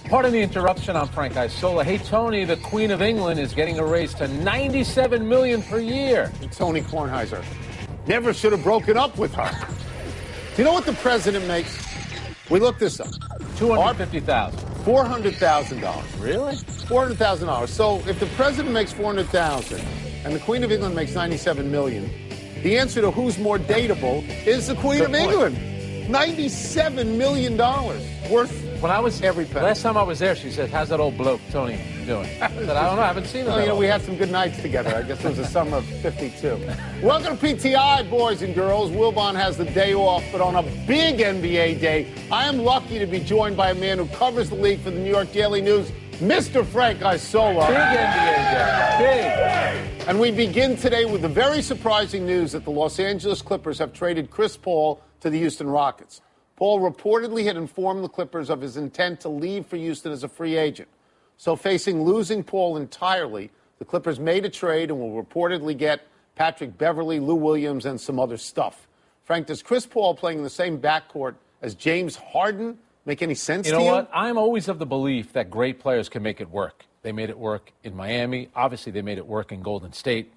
Pardon the interruption. I'm Frank Isola. Hey, Tony, the Queen of England is getting a raise to $97 million per year. Tony Kornheiser never should have broken up with her. Do you know what the president makes? We looked this up. $250,000. $400,000. Really? $400,000. So if the president makes $400,000 and the Queen of England makes $97 million, the answer to who's more dateable is the Queen of England. $97 million worth. When I was every penny. Last time I was there, she said, "How's that old bloke Tony doing?" I said, "I don't know. I haven't seen him." Well, we had some good nights together. I guess it was the summer of '52. Welcome to PTI, boys and girls. Wilbon has the day off, but on a big NBA day, I am lucky to be joined by a man who covers the league for the New York Daily News, Mr. Frank Isola. Big NBA day. Big. And we begin today with the very surprising news that the Los Angeles Clippers have traded Chris Paul to the Houston Rockets. Paul reportedly had informed the Clippers of his intent to leave for Houston as a free agent. So facing losing Paul entirely, the Clippers made a trade and will reportedly get Patrick Beverley, Lou Williams, and some other stuff. Frank, does Chris Paul playing in the same backcourt as James Harden make any sense to you? You know what? I'm always of the belief that great players can make it work. They made it work in Miami. Obviously, they made it work in Golden State.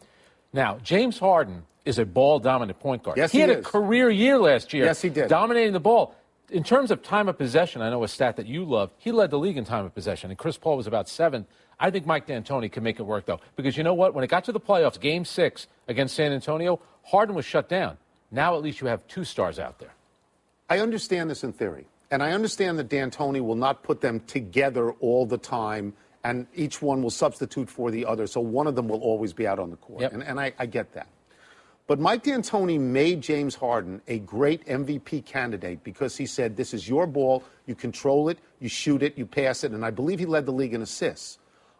Now, James Harden is a ball-dominant point guard. Yes, he had a career year last year. Yes, he did. Dominating the ball. In terms of time of possession, I know a stat that you love. He led the league in time of possession, and Chris Paul was about 7th. I think Mike D'Antoni can make it work, though, because you know what? When it got to the playoffs, Game 6 against San Antonio, Harden was shut down. Now at least you have 2 stars out there. I understand this in theory, and I understand that D'Antoni will not put them together all the time, and each one will substitute for the other, so one of them will always be out on the court, Yep. and I get that. But Mike D'Antoni made James Harden a great MVP candidate because he said, this is your ball, you control it, you shoot it, you pass it, and I believe he led the league in assists.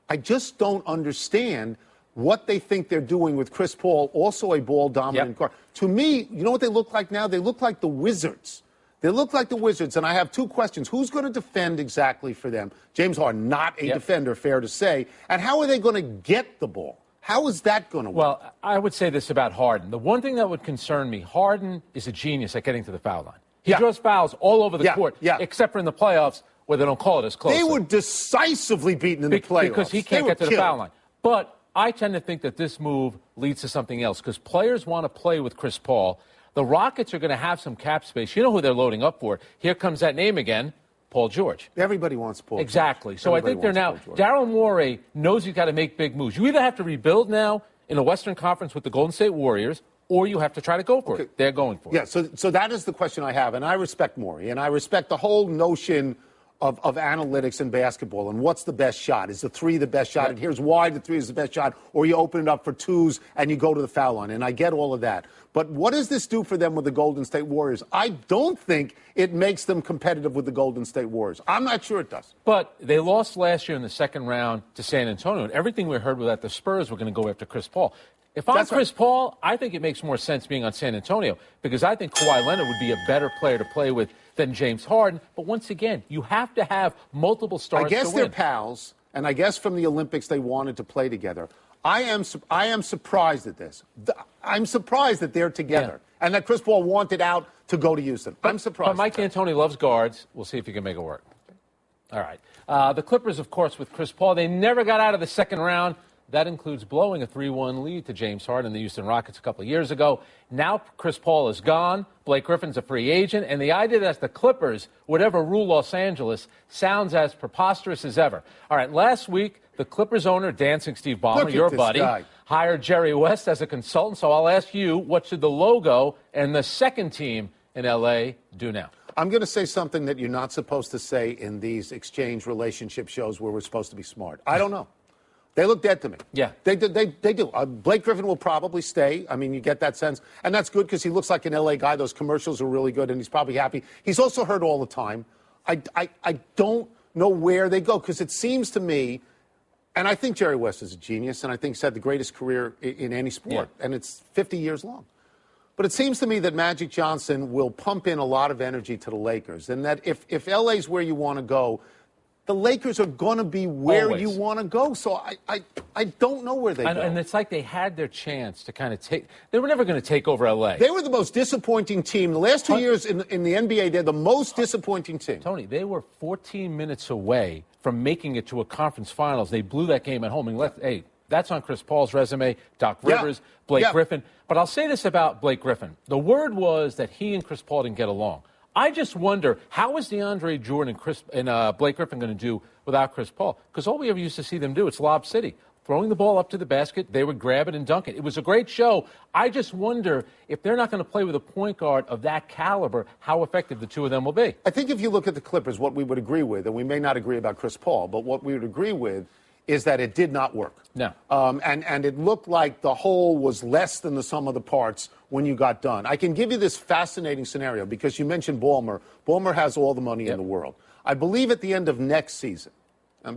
I just don't understand what they think they're doing with Chris Paul, also a ball-dominant guard. To me, you know what they look like now? They look like the Wizards. They look like the Wizards, and I have 2 questions. Who's going to defend exactly for them? James Harden, not a defender, fair to say. And how are they going to get the ball? How is that going to work? Well, I would say this about Harden. The one thing that would concern me, Harden is a genius at getting to the foul line. He draws fouls all over the court, except for in the playoffs where they don't call it as close. They were decisively beaten in the playoffs. Because he can't get to the foul line. But I tend to think that this move leads to something else because players want to play with Chris Paul. The Rockets are going to have some cap space. You know who they're loading up for. Here comes that name again. Paul George. Everybody wants Paul Exactly. George. So I think they're now, Daryl Morey knows he's got to make big moves. You either have to rebuild now in the Western Conference with the Golden State Warriors, or you have to try to go for it. They're going for it. Yeah, so that is the question I have, and I respect Morey, and I respect the whole notion of analytics in basketball and what's the best shot. Is the 3 the best shot? And here's why the 3 is the best shot, or you open it up for 2s and you go to the foul line, and I get all of that. But what does this do for them with the Golden State Warriors? I don't think it makes them competitive with the Golden State Warriors. I'm not sure it does. But they lost last year in the second round to San Antonio, and everything we heard was that the Spurs were going to go after Chris Paul. If I'm Chris Paul, I think it makes more sense being on San Antonio because I think Kawhi Leonard would be a better player to play with than James Harden. But once again, you have to have multiple stars I guess to they're win. pals, and I guess from the Olympics they wanted to play together. I am surprised at this. I'm surprised that they're together and that Chris Paul wanted out to go to Houston. I'm surprised. But Mike D'Antoni loves guards. We'll see if he can make it work. All right. The Clippers, of course, with Chris Paul, they never got out of the second round. That includes blowing a 3-1 lead to James Harden and the Houston Rockets a couple of years ago. Now Chris Paul is gone. Blake Griffin's a free agent. And the idea that the Clippers would ever rule Los Angeles sounds as preposterous as ever. All right, last week, the Clippers owner, Dancing Steve Ballmer, your buddy, hired Jerry West as a consultant. So I'll ask you, what should the logo and the second team in L.A. do now? I'm going to say something that you're not supposed to say in these exchange relationship shows where we're supposed to be smart. I don't know. They look dead to me. Yeah. They do. Blake Griffin will probably stay. I mean, you get that sense. And that's good because he looks like an L.A. guy. Those commercials are really good, and he's probably happy. He's also hurt all the time. I don't know where they go because it seems to me, and I think Jerry West is a genius, and I think he's had the greatest career in any sport, and it's 50 years long. But it seems to me that Magic Johnson will pump in a lot of energy to the Lakers, and that if L.A. is where you want to go, the Lakers are going to be where Always. you want to go. So I don't know where they go. And it's like they had their chance to kind of take. They were never going to take over L.A. They were the most disappointing team. The last 2 years in the NBA, they're the most disappointing team. Tony, they were 14 minutes away from making it to a conference finals. They blew that game at home. And hey, that's on Chris Paul's resume, Doc Rivers, Blake Griffin. But I'll say this about Blake Griffin. The word was that he and Chris Paul didn't get along. I just wonder, how is DeAndre Jordan and Blake Griffin going to do without Chris Paul? Because all we ever used to see them do, it's Lob City. Throwing the ball up to the basket, they would grab it and dunk it. It was a great show. I just wonder if they're not going to play with a point guard of that caliber, how effective the two of them will be. I think if you look at the Clippers, what we would agree with, and we may not agree about Chris Paul, but what we would agree with is that it did not work. No. And it looked like the whole was less than the sum of the parts when you got done. I can give you this fascinating scenario because you mentioned Ballmer. Ballmer has all the money in the world. I believe at the end of next season,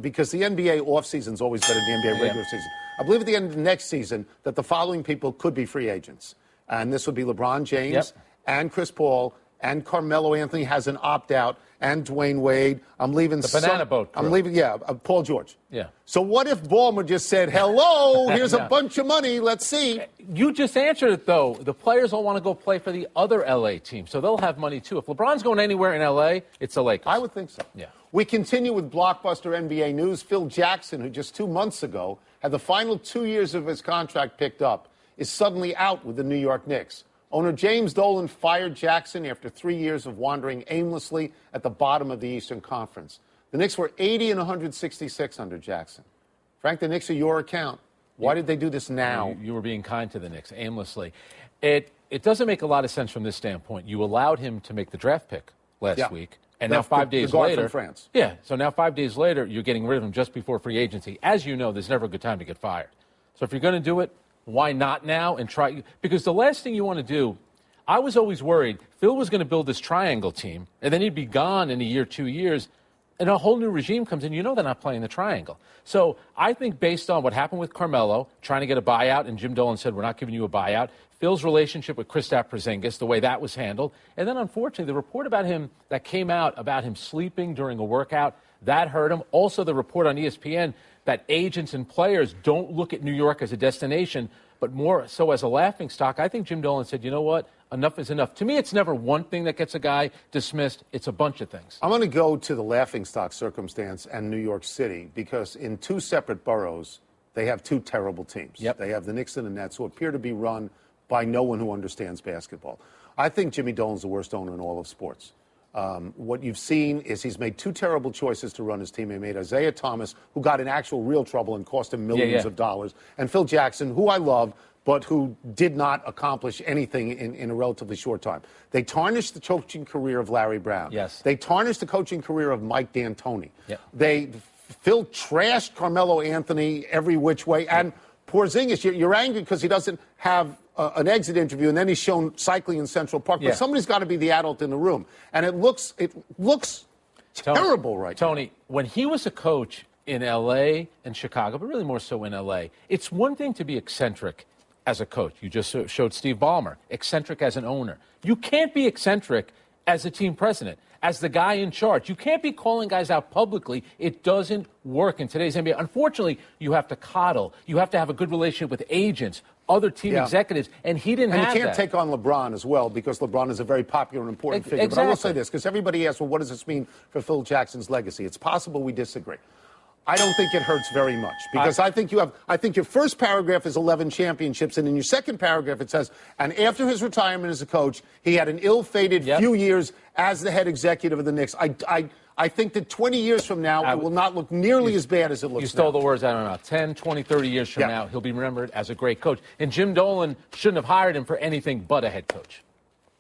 because the NBA offseason is always better than the NBA regular season. I believe at the end of next season that the following people could be free agents. And this would be LeBron James and Chris Paul and Carmelo Anthony has an opt-out and Dwayne Wade. I'm leaving the banana boat crew. I'm leaving, Paul George. Yeah. So what if Ballmer just said, hello, here's a bunch of money, let's see. You just answered it, though. The players all want to go play for the other L.A. team, so they'll have money, too. If LeBron's going anywhere in L.A., it's the Lakers. I would think so. Yeah. We continue with blockbuster NBA news. Phil Jackson, who just 2 months ago had the final 2 years of his contract picked up, is suddenly out with the New York Knicks. Owner James Dolan fired Jackson after 3 years of wandering aimlessly at the bottom of the Eastern Conference. The Knicks were 80 and 166 under Jackson. Frank, the Knicks are your account. Why did they do this now? You were being kind to the Knicks, aimlessly. It doesn't make a lot of sense from this standpoint. You allowed him to make the draft pick last week. And now 5 days later, from France. Yeah. So now 5 days later, you're getting rid of him just before free agency. As you know, there's never a good time to get fired. So if you're going to do it, why not now and try? Because the last thing you want to do, I was always worried Phil was going to build this triangle team, and then he'd be gone in a year, 2 years, and a whole new regime comes in. You know they're not playing the triangle. So I think based on what happened with Carmelo, trying to get a buyout, and Jim Dolan said, we're not giving you a buyout, Phil's relationship with Kristaps Porzingis, the way that was handled, and then unfortunately the report about him that came out about him sleeping during a workout, that hurt him. Also the report on ESPN that agents and players don't look at New York as a destination, but more so as a laughingstock. I think Jim Dolan said, you know what, enough is enough. To me, it's never one thing that gets a guy dismissed. It's a bunch of things. I'm going to go to the laughingstock circumstance and New York City because in two separate boroughs, they have two terrible teams. Yep. They have the Knicks and the Nets, who appear to be run by no one who understands basketball. I think Jimmy Dolan's the worst owner in all of sports. What you've seen is he's made two terrible choices to run his team. He made Isaiah Thomas, who got in actual real trouble and cost him millions of dollars, and Phil Jackson, who I love, but who did not accomplish anything in a relatively short time. They tarnished the coaching career of Larry Brown. Yes. They tarnished the coaching career of Mike D'Antoni. Yep. Phil trashed Carmelo Anthony every which way. And Porzingis, you're angry because he doesn't have an exit interview, and then he's shown cycling in Central Park. But somebody's got to be the adult in the room. And it looks terrible right now. Tony, when he was a coach in L.A. and Chicago, but really more so in L.A., it's one thing to be eccentric as a coach. You just showed Steve Ballmer, eccentric as an owner. You can't be eccentric as a team president, as the guy in charge. You can't be calling guys out publicly. It doesn't work in today's NBA. Unfortunately, you have to coddle. You have to have a good relationship with agents, other team executives, and he didn't have that. And you can't take on LeBron as well because LeBron is a very popular and important figure. Exactly. But I will say this, because everybody asks, well, what does this mean for Phil Jackson's legacy? It's possible we disagree. I don't think it hurts very much because I think your first paragraph is 11 championships, and in your second paragraph it says, and after his retirement as a coach, he had an ill-fated few years as the head executive of the Knicks. I think that 20 years from now, it will not look nearly as bad as it looks now. You stole the words out of my mouth. 10, 20, 30 years from now, he'll be remembered as a great coach. And Jim Dolan shouldn't have hired him for anything but a head coach.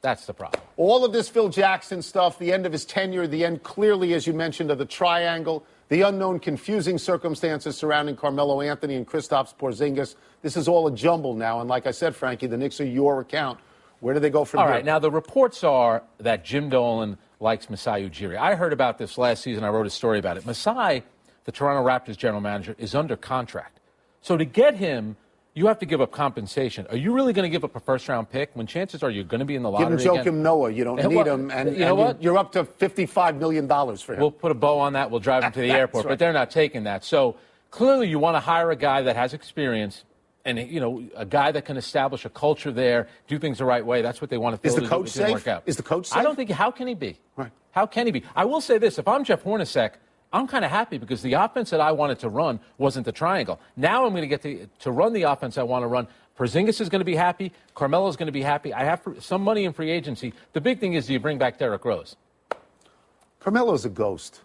That's the problem. All of this Phil Jackson stuff, the end of his tenure, the end clearly, as you mentioned, of the triangle, the unknown, confusing circumstances surrounding Carmelo Anthony and Kristaps Porzingis. This is all a jumble now. And like I said, Frankie, the Knicks are your account. Where do they go from here? All right. Now, the reports are that Jim Dolan likes Masai Ujiri. I heard about this last season. I wrote a story about it. Masai, the Toronto Raptors general manager, is under contract. So to get him you have to give up compensation. Are you really going to give up a first-round pick when chances are you're going to be in the lottery Give him again? Joakim Noah. You don't need him. And you know what? You're up to $55 million for him. We'll put a bow on that. We'll drive him to the airport. Right. But they're not taking that. So clearly you want to hire a guy that has experience and, a guy that can establish a culture there, do things the right way. That's what they want to Is do. the coach safe? Work out. Is the coach safe? I don't think. How can he be? Right. How can he be? I will say this. If I'm Jeff Hornacek, I'm kind of happy because the offense that I wanted to run wasn't the triangle. Now I'm going to get to run the offense I want to run. Porzingis is going to be happy. Carmelo's going to be happy. I have some money in free agency. The big thing is, do you bring back Derrick Rose? Carmelo's a ghost.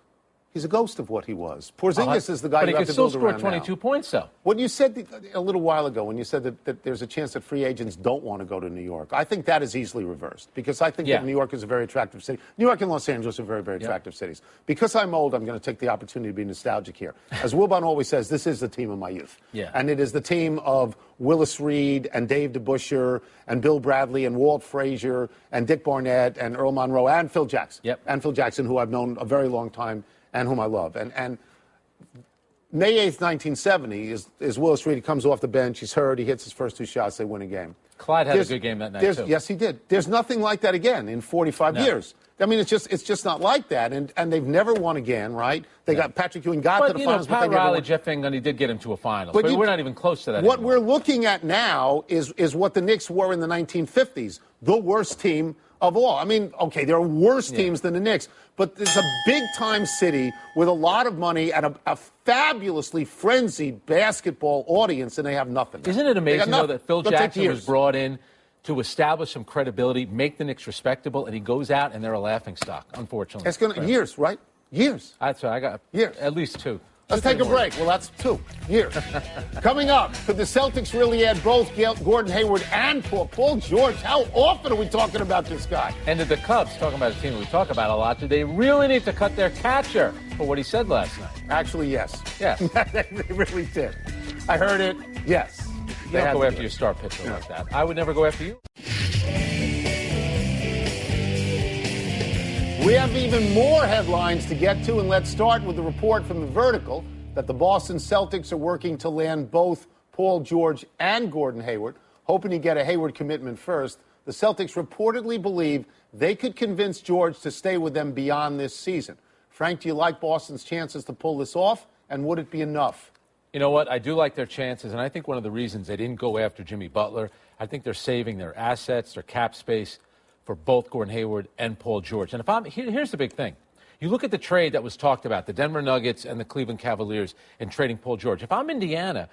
He's a ghost of what he was. Porzingis is the guy you have to build around now. But he can still score 22 points, though. What you said a little while ago, when you said that there's a chance that free agents don't want to go to New York, I think that is easily reversed because I think that New York is a very attractive city. New York and Los Angeles are very, very attractive cities. Because I'm old, I'm going to take the opportunity to be nostalgic here. As Wilbon always says, this is the team of my youth. Yeah. And it is the team of Willis Reed and Dave DeBusschere and Bill Bradley and Walt Frazier and Dick Barnett and Earl Monroe and Phil Jackson. Yep. And Phil Jackson, who I've known a very long time and whom I love. And May 8th, 1970 is Willis Reed. He comes off the bench. He's hurt. He hits his first two shots. They win a game. Clyde had a good game that night, too. Yes, he did. There's nothing like that again in 45 years. I mean, it's just not like that. And they've never won again, right? They got Patrick Ewing got to the finals, but they never Riley, won. Jeff Van Gundy did get him to a final. But we're not even close to that What anymore. we're looking at now is what the Knicks were in the 1950s, the worst team of all. I mean, okay, there are worse teams than the Knicks, but it's a big-time city with a lot of money and a fabulously frenzied basketball audience, and they have nothing. Isn't it amazing, though, that Phil Jackson was brought in to establish some credibility, make the Knicks respectable, and he goes out and they're a laughingstock, unfortunately. It's going to years, right? Years. That's right. I got years. At least two. Let's take a break. Well, that's 2 years. Coming up, could the Celtics really add both Gordon Hayward and Paul George? How often are we talking about this guy? And did the Cubs, talking about a team that we talk about a lot, do they really need to cut their catcher for what he said last night? Actually, yes. Yes. They really did. I heard it. Yes. You don't go after your star pitcher like that. I would never go after you. We have even more headlines to get to, and let's start with the report from the Vertical that the Boston Celtics are working to land both Paul George and Gordon Hayward, hoping to get a Hayward commitment first. The Celtics reportedly believe they could convince George to stay with them beyond this season. Frank, do you like Boston's chances to pull this off, and would it be enough? You know what? I do like their chances, and I think one of the reasons they didn't go after Jimmy Butler, I think they're saving their assets, their cap space, for both Gordon Hayward and Paul George. And here's the big thing. You look at the trade that was talked about, the Denver Nuggets and the Cleveland Cavaliers in trading Paul George. If I'm Indiana,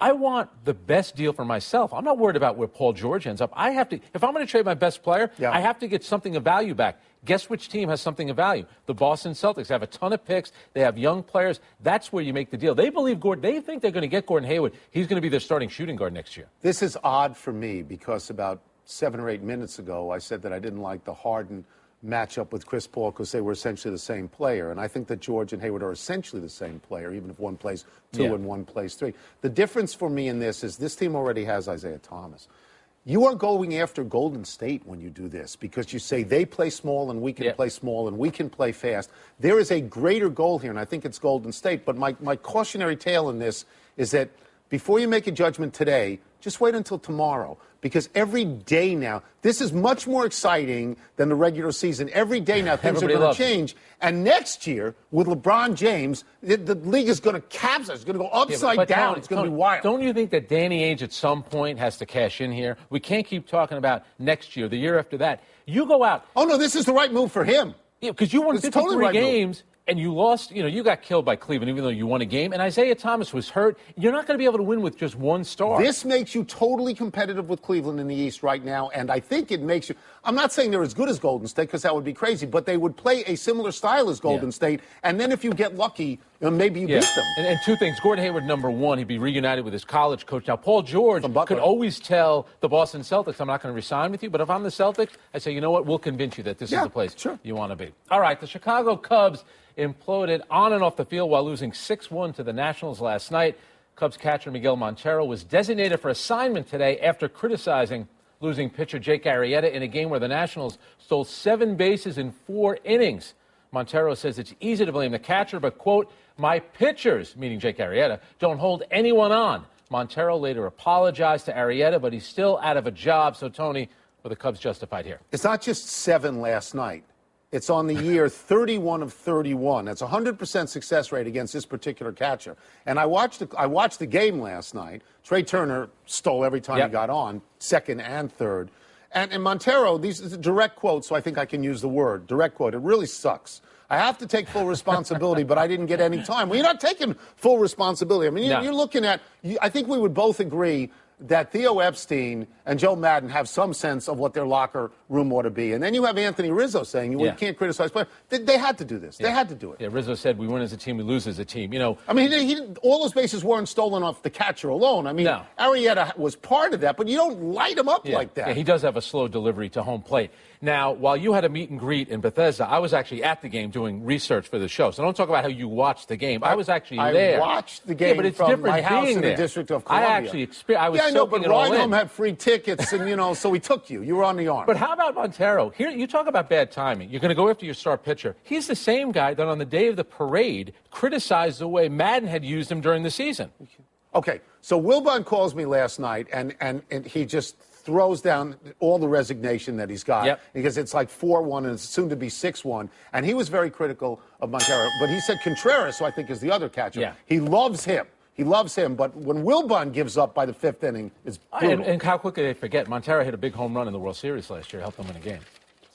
I want the best deal for myself. I'm not worried about where Paul George ends up. If I'm going to trade my best player, I have to get something of value back. Guess which team has something of value? The Boston Celtics have a ton of picks. They have young players. That's where you make the deal. They believe they think they're going to get Gordon Hayward. He's going to be their starting shooting guard next year. This is odd for me because about 7 or 8 minutes ago, I said that I didn't like the Harden matchup with Chris Paul because they were essentially the same player. And I think that George and Hayward are essentially the same player, even if one plays 2 and one plays 3. The difference for me in this is this team already has Isaiah Thomas. You are going after Golden State when you do this because you say they play small and we can play small and we can play fast. There is a greater goal here, and I think it's Golden State. But my cautionary tale in this is that before you make a judgment today, just wait until tomorrow. Because every day now, this is much more exciting than the regular season. Every day now, things are going to change. And next year, with LeBron James, the league is going to capsize. It's going to go upside down. Tony, it's going to be wild. Don't you think that Danny Ainge at some point has to cash in here? We can't keep talking about next year, the year after that. You go out. Oh, no, this is the right move for him. Yeah, because you won 53 games. And you lost, you got killed by Cleveland, even though you won a game. And Isaiah Thomas was hurt. You're not going to be able to win with just one star. This makes you totally competitive with Cleveland in the East right now. And I think it makes you – I'm not saying they're as good as Golden State because that would be crazy. But they would play a similar style as Golden State. And then if you get lucky, maybe you beat them. And two things. Gordon Hayward, number one, he'd be reunited with his college coach. Now, Paul George could always tell the Boston Celtics, I'm not going to resign with you. But if I'm the Celtics, I say, you know what, we'll convince you that this is the place you want to be. All right, the Chicago Cubs imploded on and off the field while losing 6-1 to the Nationals last night. Cubs catcher Miguel Montero was designated for assignment today after criticizing losing pitcher Jake Arrieta in a game where the Nationals stole 7 bases in 4 innings. Montero says it's easy to blame the catcher, but, quote, my pitchers, meaning Jake Arrieta, don't hold anyone on. Montero later apologized to Arrieta, but he's still out of a job. So, Tony, were the Cubs justified here? It's not just 7 last night. It's on the year 31 of 31. That's 100% success rate against this particular catcher. And I watched the game last night. Trey Turner stole every time he got on, second and third. And Montero, these are direct quotes, so I think I can use the word. Direct quote. It really sucks. I have to take full responsibility, but I didn't get any time. Well, you're not taking full responsibility. I mean, you're looking at, I think we would both agree that Theo Epstein and Joe Madden have some sense of what their locker room ought to be. And then you have Anthony Rizzo saying, you can't criticize players. They had to do this. They had to do it. Yeah, Rizzo said, we win as a team, we lose as a team. You know, I mean, all those bases weren't stolen off the catcher alone. I mean, Arrieta was part of that, but you don't light him up like that. Yeah, he does have a slow delivery to home plate. Now, while you had a meet and greet in Bethesda, I was actually at the game doing research for the show. So don't talk about how you watched the game. I was actually there. I watched the game but it's from different my house in the there. District of Columbia. I actually experienced. I was I know, soaking but it all Rydom in. had free tickets, and so he took you. You were on the arm. But how about Montero? Here, you talk about bad timing. You're going to go after your star pitcher. He's the same guy that on the day of the parade criticized the way Madden had used him during the season. Okay, so Wilbon calls me last night, and he just throws down all the resignation that he's got because it's like 4-1 and it's soon to be 6-1. And he was very critical of Montero, but he said Contreras, who I think is the other catcher. Yeah. He loves him. He loves him, but when Wilbon gives up by the 5th inning, it's brutal. And how quickly they forget. Montero hit a big home run in the World Series last year, helped them win a game.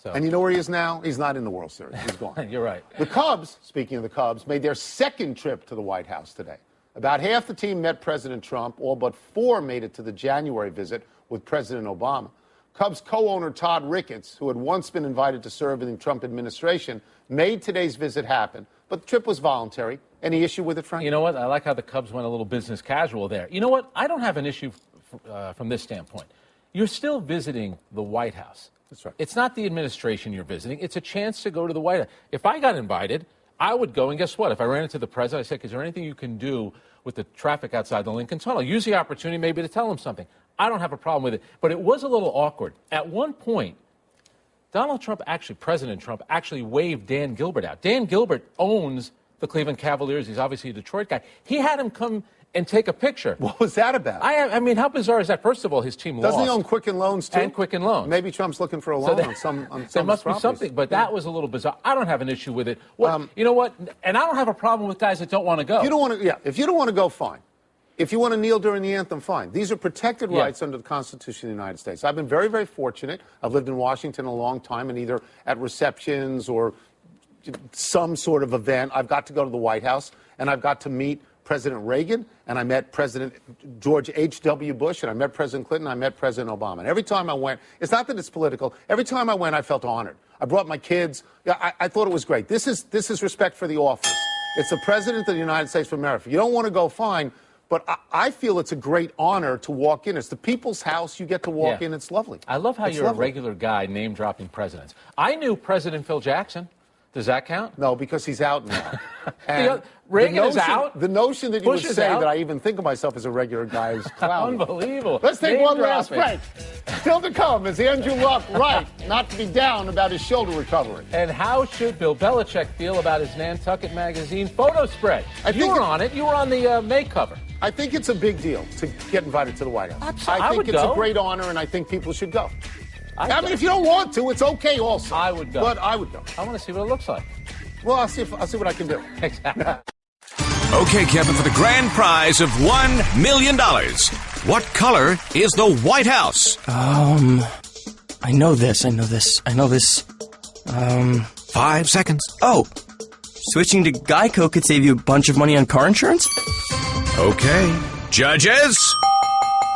So. And you know where he is now? He's not in the World Series. He's gone. You're right. The Cubs, speaking of the Cubs, made their second trip to the White House today. About half the team met President Trump. All but 4 made it to the January visit with President Obama. Cubs co-owner Todd Ricketts, who had once been invited to serve in the Trump administration, made today's visit happen. But the trip was voluntary. Any issue with it, Frank? You know what? I like how the Cubs went a little business casual there. You know what? I don't have an issue from this standpoint. You're still visiting the White House. That's right. It's not the administration you're visiting. It's a chance to go to the White House. If I got invited, I would go. And guess what? If I ran into the president, I said, is there anything you can do with the traffic outside the Lincoln Tunnel? Use the opportunity maybe to tell him something. I don't have a problem with it. But it was a little awkward. At one point, President Trump actually waved Dan Gilbert out. Dan Gilbert owns the Cleveland Cavaliers. He's obviously a Detroit guy. He had him come and take a picture. What was that about? I mean, how bizarre is that? First of all, his team lost. Doesn't he own Quicken Loans, too? And Quicken Loans. Maybe Trump's looking for a loan on some there must be properties. something, but that was a little bizarre. I don't have an issue with it. You know what? And I don't have a problem with guys that don't want to go. If you don't want to go, fine. If you want to kneel during the anthem, fine. These are protected rights under the Constitution of the United States. I've been very, very fortunate. I've lived in Washington a long time, and either at receptions or some sort of event, I've got to go to the White House, and I've got to meet President Reagan, and I met President George H.W. Bush, and I met President Clinton, and I met President Obama. And every time I went, it's not that it's political. Every time I went, I felt honored. I brought my kids. I thought it was great. This is respect for the office. It's the President of the United States of America. If you don't want to go, fine. But I feel it's a great honor to walk in. It's the people's house. You get to walk in. It's lovely. I love how you're a regular guy name-dropping presidents. I knew President Phil Jackson. Does that count? No, because he's out now. And Reagan is out. The notion that you would Bush say that I even think of myself as a regular guy is cloudy. Unbelievable. Let's take one last break. Still to come is Andrew Luck right not to be down about his shoulder recovery. And how should Bill Belichick feel about his Nantucket magazine photo spread? You were on it. You were on the May cover. I think it's a big deal to get invited to the White House. Absolutely. I think it's a great honor, and I think people should go. I mean, if you don't want to, it's okay also. I would go. But I would go. I want to see what it looks like. Well, I'll see what I can do. Exactly. Okay, Kevin, for the grand prize of $1 million. What color is the White House? I know this. 5 seconds. Oh, switching to Geico could save you a bunch of money on car insurance? Okay. Judges?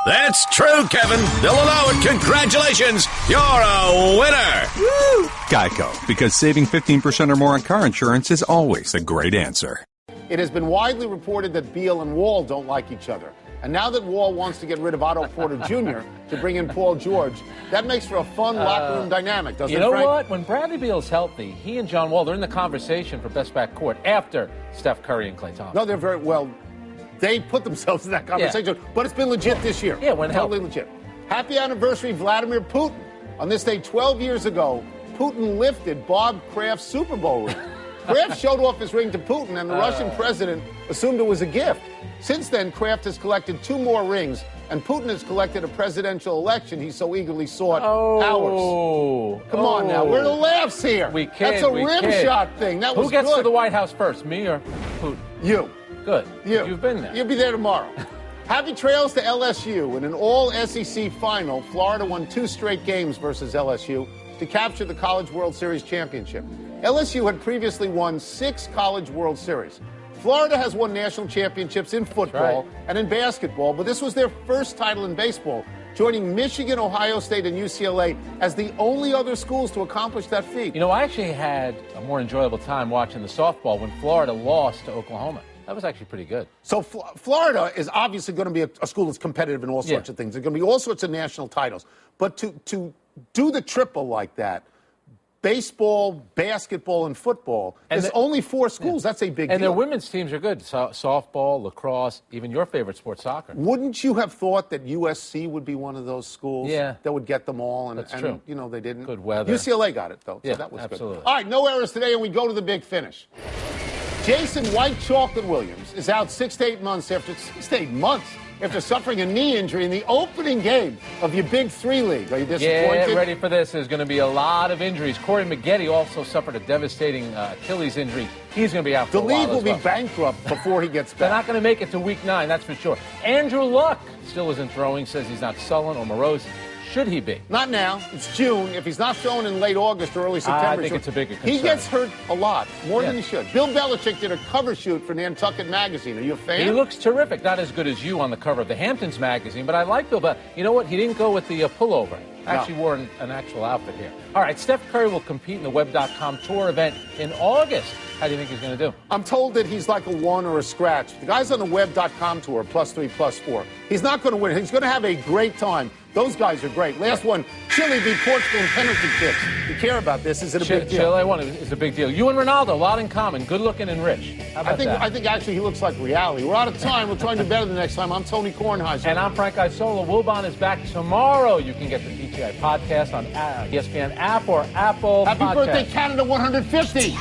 That's true, Kevin. They'll allow it. Congratulations. You're a winner. Woo! Geico, because saving 15% or more on car insurance is always a great answer. It has been widely reported that Beal and Wall don't like each other. And now that Wall wants to get rid of Otto Porter Jr. to bring in Paul George, that makes for a fun locker room dynamic, doesn't it, Frank? You know what? When Bradley Beal's healthy, he and John Wall, they're in the conversation for best backcourt after Steph Curry and Klay Thompson. No, they're very well. They put themselves in that conversation, but it's been legit this year. Yeah, when totally legit. Happy anniversary, Vladimir Putin. On this day 12 years ago, Putin lifted Bob Kraft's Super Bowl ring. Kraft showed off his ring to Putin, and the Russian president assumed it was a gift. Since then, Kraft has collected 2 more rings, and Putin has collected a presidential election he so eagerly sought hours. Come on now, where are the laughs here? We kid. That's a rim shot thing. That was Who gets good. to the White House first, me or Putin? You. Good. You've been there. You'll be there tomorrow. Happy trails to LSU. In an all-SEC final, Florida won 2 straight games versus LSU to capture the College World Series championship. LSU had previously won 6 College World Series. Florida has won national championships in football and in basketball, but this was their first title in baseball, joining Michigan, Ohio State, and UCLA as the only other schools to accomplish that feat. You know, I actually had a more enjoyable time watching the softball when Florida lost to Oklahoma. That was actually pretty good. So Florida is obviously going to be a school that's competitive in all sorts of things. There's going to be all sorts of national titles. But to do the triple like that, baseball, basketball, and football, there's only 4 schools. That's a big deal. And their women's teams are good. Softball, lacrosse, even your favorite sport, soccer. Wouldn't you have thought that USC would be one of those schools that would get them all? And, That's true. You know, they didn't. Good weather. UCLA got it, though. So Yeah, that was absolutely. good. All right, no errors today, and we go to the big finish. Jason White Chocolate Williams is out 6 to 8 months after suffering a knee injury in the opening game of your Big 3 league. Are you disappointed? Get ready for this. There's going to be a lot of injuries. Corey Maggette also suffered a devastating Achilles injury. He's going to be out for a while. The league will be bankrupt before he gets back. They're not going to make it to Week 9, that's for sure. Andrew Luck still isn't throwing, says he's not sullen or morose. Should he be? Not now. It's June. If he's not throwing in late August or early September, I think it's a bigger concern. He gets hurt a lot, more than he should. Bill Belichick did a cover shoot for Nantucket Magazine. Are you a fan? He looks terrific. Not as good as you on the cover of the Hamptons magazine, but I like Bill. But you know what? He didn't go with the pullover. Actually wore an actual outfit here. All right, Steph Curry will compete in the Web.com tour event in August. How do you think he's going to do? I'm told that he's like a 1 or a scratch. The guy's on the Web.com tour, +3, +4. He's not going to win. He's going to have a great time. Those guys are great. Last one, Chile beat Portugal in penalty kicks. You care about this? Is it a big deal? Chile won. It's a big deal. You and Ronaldo, a lot in common. Good looking and rich. How about that? I think actually he looks like reality. We're out of time. We'll try and do better the next time. I'm Tony Kornheiser. And I'm Frank Isola. Wilbon is back tomorrow. You can get the PTI podcast on ESPN app or Apple Happy Podcast. birthday, Canada 150.